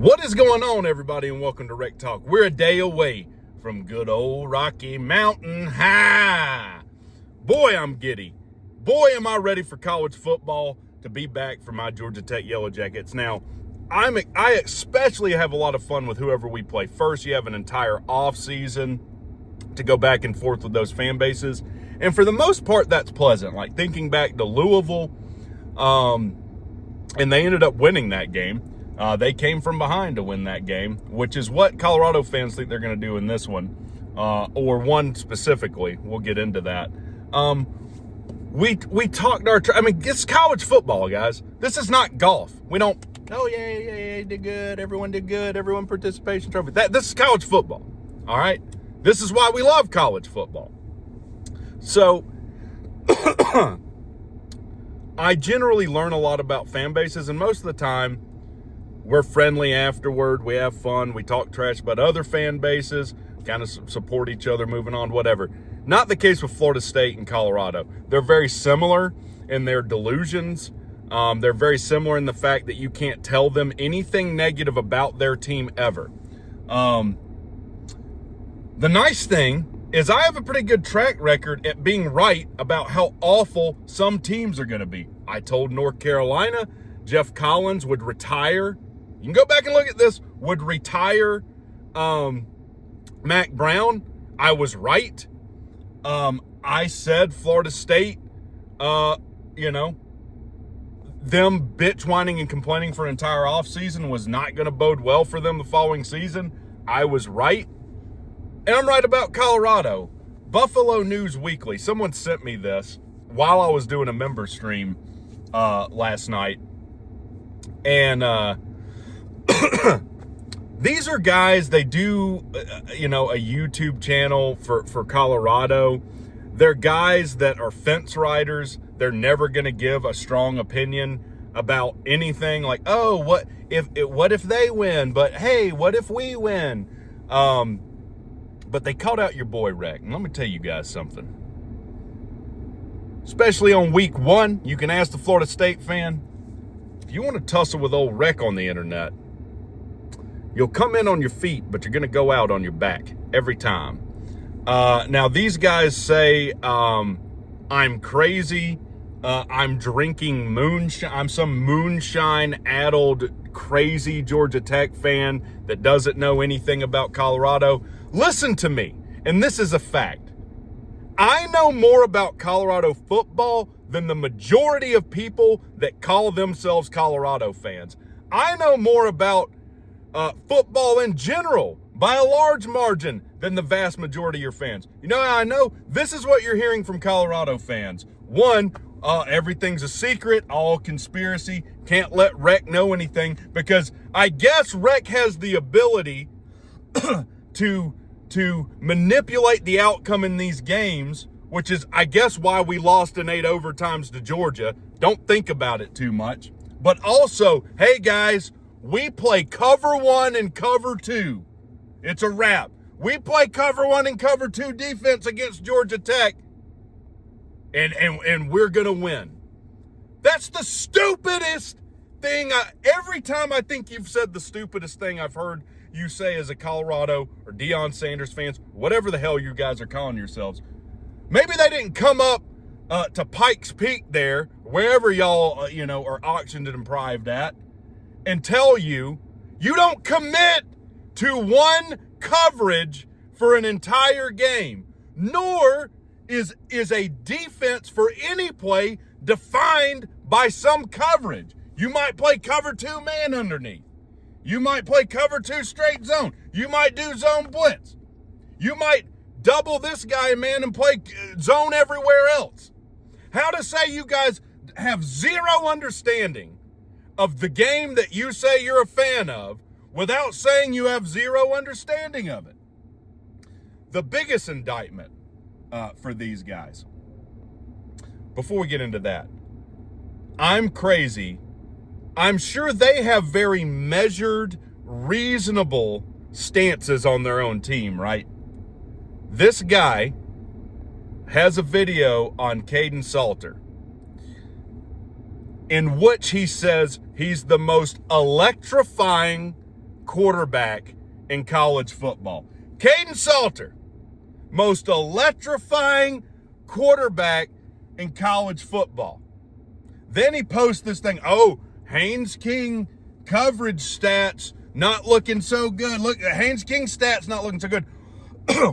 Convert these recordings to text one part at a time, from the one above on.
What is going on, everybody, and welcome to Rec Talk. We're a day away from good old Rocky Mountain High. Boy, I'm giddy. Boy, am I ready for college football to be back for my Georgia Tech Yellow Jackets. Now, I especially have a lot of fun with whoever we play. First, you have an entire off season to go back and forth with those fan bases. And for the most part, that's pleasant. Like thinking back to Louisville, and they ended up winning that game. They came from behind to win that game, which is what Colorado fans think they're going to do in this one, or one specifically. We'll get into that. We talked it's college football, guys. This is not golf. We don't, did good. Everyone did good. Everyone participation trophy. This is college football, all right? This is why we love college football. So I generally learn a lot about fan bases, and most of the time, we're friendly afterward. We have fun. We talk trash about other fan bases, kind of support each other, moving on, whatever. Not the case with Florida State and Colorado. They're very similar in their delusions. They're very similar in the fact that you can't tell them anything negative about their team ever. The nice thing is I have a pretty good track record at being right about how awful some teams are going to be. I told North Carolina Jeff Collins would retire. You can go back and look at this. Would retire Mac Brown. I was right. I said Florida State, them bitch whining and complaining for an entire offseason was not going to bode well for them the following season. I was right. And I'm right about Colorado. Buffalo News Weekly. Someone sent me this while I was doing a member stream last night. And these are guys, they do, a YouTube channel for Colorado. They're guys that are fence riders. They're never going to give a strong opinion about anything like, oh, what if they win? But hey, what if we win? But they called out your boy Rec. And let me tell you guys something. Especially on week 1, you can ask the Florida State fan, if you want to tussle with old Rec on the internet, you'll come in on your feet, but you're going to go out on your back every time. Now, these guys say I'm crazy. I'm drinking moonshine. I'm some moonshine-addled, crazy Georgia Tech fan that doesn't know anything about Colorado. Listen to me, and this is a fact. I know more about Colorado football than the majority of people that call themselves Colorado fans. I know more about football in general by a large margin than the vast majority of your fans. You know how I know? This is what you're hearing from Colorado fans. One, everything's a secret, all conspiracy, can't let Rec know anything, because I guess Rec has the ability to manipulate the outcome in these games, which is, I guess, why we lost in 8 overtimes to Georgia. Don't think about it too much. But also, hey guys, we play cover 1 and cover 2. It's a wrap. We play cover 1 and cover 2 defense against Georgia Tech, and we're going to win. That's the stupidest thing. Every time I think you've said the stupidest thing I've heard you say as a Colorado or Deion Sanders fans, whatever the hell you guys are calling yourselves. Maybe they didn't come up to Pikes Peak there, wherever y'all, are auctioned and deprived at, and tell you don't commit to one coverage for an entire game, nor is a defense for any play defined by some coverage. You might play cover 2 man underneath. You might play cover 2 straight zone. You might do zone blitz. You might double this guy, man, and play zone everywhere else. How to say you guys have zero understanding of the game that you say you're a fan of without saying you have zero understanding of it. The biggest indictment for these guys, before we get into that, I'm crazy. I'm sure they have very measured, reasonable stances on their own team, right? This guy has a video on Caden Salter in which he says he's the most electrifying quarterback in college football. Caden Salter, most electrifying quarterback in college football. Then he posts this thing, oh, Haynes King coverage stats not looking so good. Look, Haynes King stats not looking so good.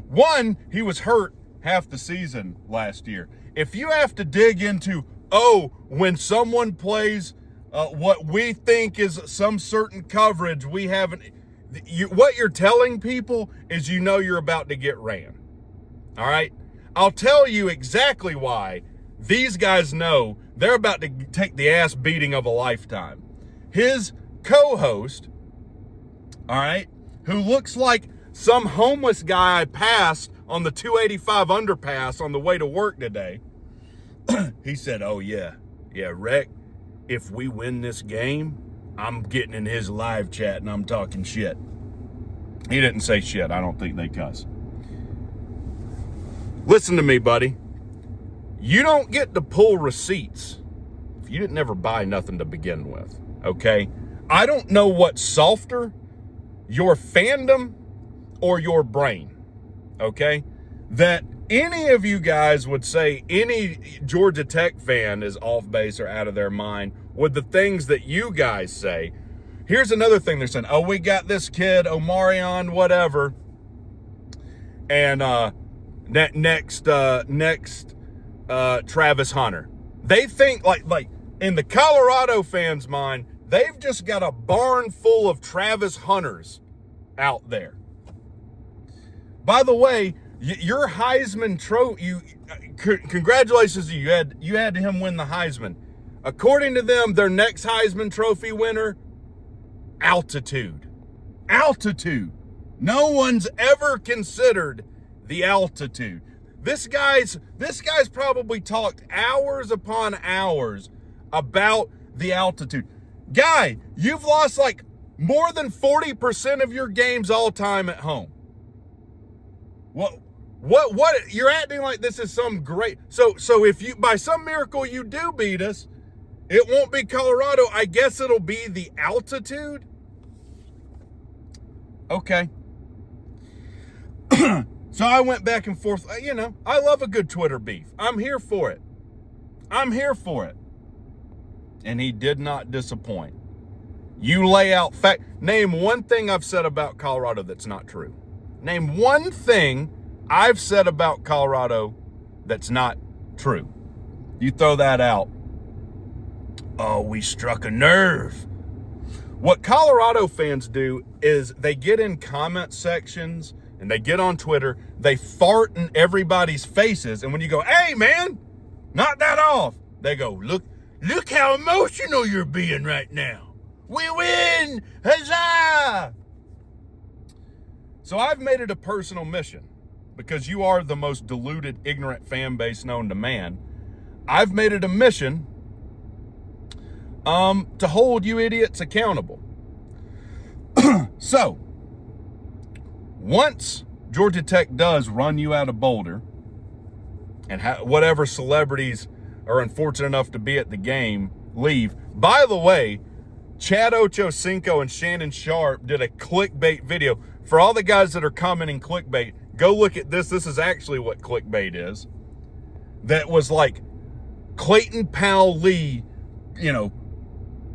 One, he was hurt half the season last year. If you have to dig into, when someone plays what we think is some certain coverage, we haven't, what you're telling people is you're about to get ran. All right? I'll tell you exactly why these guys know they're about to take the ass beating of a lifetime. His co-host, all right, who looks like some homeless guy I passed on the 285 underpass on the way to work today, he said, oh, yeah, Rec, if we win this game, I'm getting in his live chat and I'm talking shit. He didn't say shit. I don't think they cuss. Listen to me, buddy. You don't get to pull receipts if you didn't ever buy nothing to begin with, okay? I don't know what's softer, your fandom or your brain, okay? That any of you guys would say any Georgia Tech fan is off base or out of their mind with the things that you guys say. Here's another thing they're saying. Oh, we got this kid, Omarion, whatever. And next, Travis Hunter. They think like in the Colorado fans' mind, they've just got a barn full of Travis Hunters out there. By the way, your Heisman trophy, congratulations to you. You had him win the Heisman. According to them, their next Heisman Trophy winner, altitude. Altitude. No one's ever considered the altitude. This guy's probably talked hours upon hours about the altitude. Guy, you've lost like more than 40% of your games all time at home. What you're acting like this is some great, so if you, by some miracle you do beat us, it won't be Colorado. I guess it'll be the altitude. Okay. So I went back and forth. I love a good Twitter beef. I'm here for it. And he did not disappoint. You lay out fact. Name one thing I've said about Colorado that's not true. Name one thing I've said about Colorado that's not true. You throw that out. Oh, we struck a nerve. What Colorado fans do is they get in comment sections and they get on Twitter, they fart in everybody's faces, and when you go, hey man, knock that off, they go, look how emotional you're being right now. We win! Huzzah! So I've made it a personal mission, because you are the most deluded, ignorant fan base known to man. I've made it a mission to hold you idiots accountable. So, once Georgia Tech does run you out of Boulder, and whatever celebrities are unfortunate enough to be at the game leave. By the way, Chad Ochocinco and Shannon Sharp did a clickbait video. For all the guys that are commenting clickbait, go look at this. This is actually what clickbait is. That was like Clayton Powell-Lee,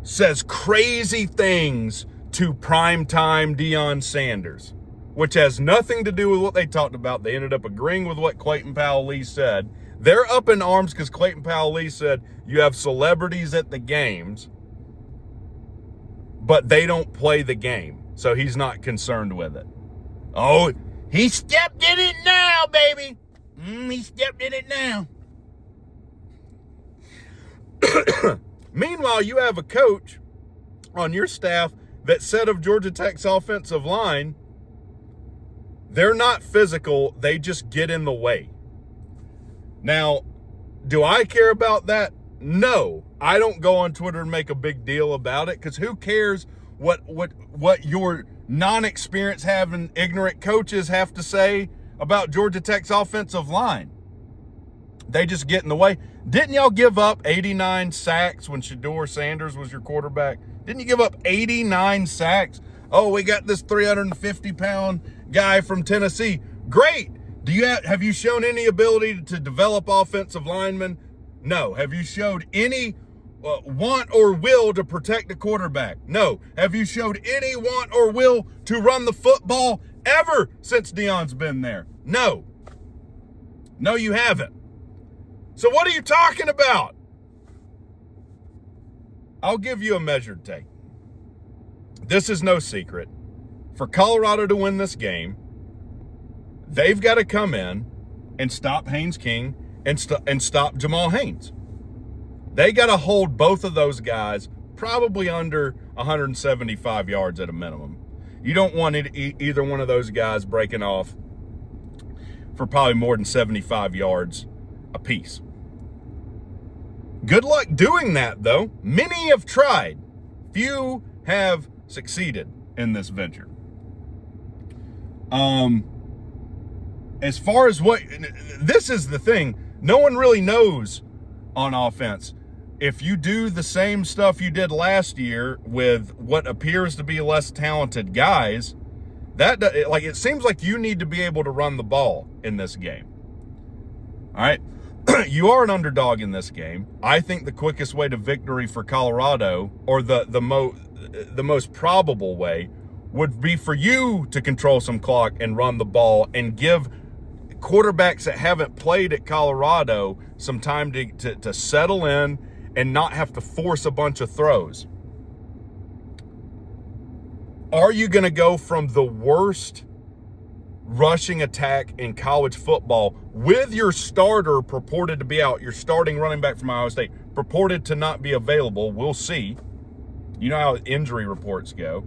says crazy things to primetime Deion Sanders, which has nothing to do with what they talked about. They ended up agreeing with what Clayton Powell-Lee said. They're up in arms because Clayton Powell-Lee said you have celebrities at the games, but they don't play the game, so he's not concerned with it. Oh, he stepped in it now, baby. He stepped in it now. Meanwhile, you have a coach on your staff that said of Georgia Tech's offensive line, they're not physical, they just get in the way. Now, do I care about that? No. I don't go on Twitter and make a big deal about it, because who cares what your non-experienced having ignorant coaches have to say about Georgia Tech's offensive line. They just get in the way. Didn't y'all give up 89 sacks when Shedeur Sanders was your quarterback? Didn't you give up 89 sacks? Oh, we got this 350-pound guy from Tennessee. Great. Have you shown any ability to develop offensive linemen? No. Have you showed any want or will to protect the quarterback? No. Have you showed any want or will to run the football ever since Deion's been there? No. No, you haven't. So what are you talking about? I'll give you a measured take. This is no secret. For Colorado to win this game, they've got to come in and stop Haynes King and stop Jamal Haynes. They got to hold both of those guys probably under 175 yards at a minimum. You don't want either one of those guys breaking off for probably more than 75 yards apiece. Good luck doing that, though. Many have tried. Few have succeeded in this venture. As far as this is the thing, no one really knows on offense. If you do the same stuff you did last year with what appears to be less talented guys, it seems like you need to be able to run the ball in this game. All right. You are an underdog in this game. I think the quickest way to victory for Colorado, or the most probable way, would be for you to control some clock and run the ball and give quarterbacks that haven't played at Colorado some time to settle in and not have to force a bunch of throws. Are you going to go from the worst rushing attack in college football with your starter purported to be out, your starting running back from Ohio State purported to not be available? We'll see. You know how injury reports go.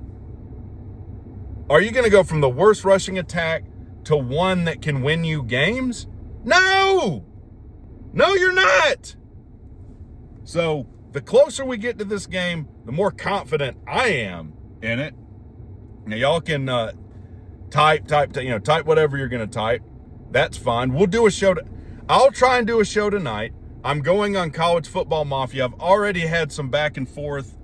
Are you going to go from the worst rushing attack to one that can win you games? No! No, you're not! So the closer we get to this game, the more confident I am in it. Now y'all can type whatever you're going to type. That's fine. We'll do a show. I'll try and do a show tonight. I'm going on College Football Mafia. I've already had some back and forth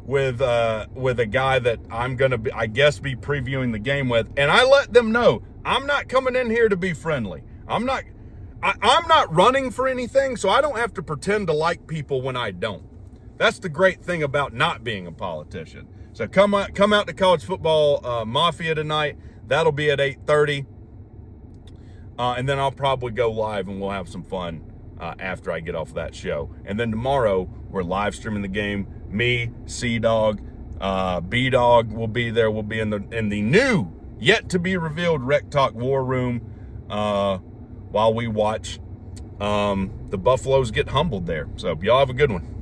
with a guy that I'm going to be previewing the game with. And I let them know I'm not coming in here to be friendly. I'm not running for anything, so I don't have to pretend to like people when I don't. That's the great thing about not being a politician. So come out to College Football Mafia tonight. That'll be at 8:30. And then I'll probably go live and we'll have some fun after I get off that show. And then tomorrow we're live streaming the game. Me, C-Dog, B-Dog will be there. We'll be in the new, yet to be revealed Rec Talk War Room while we watch the Buffaloes get humbled there. So y'all have a good one.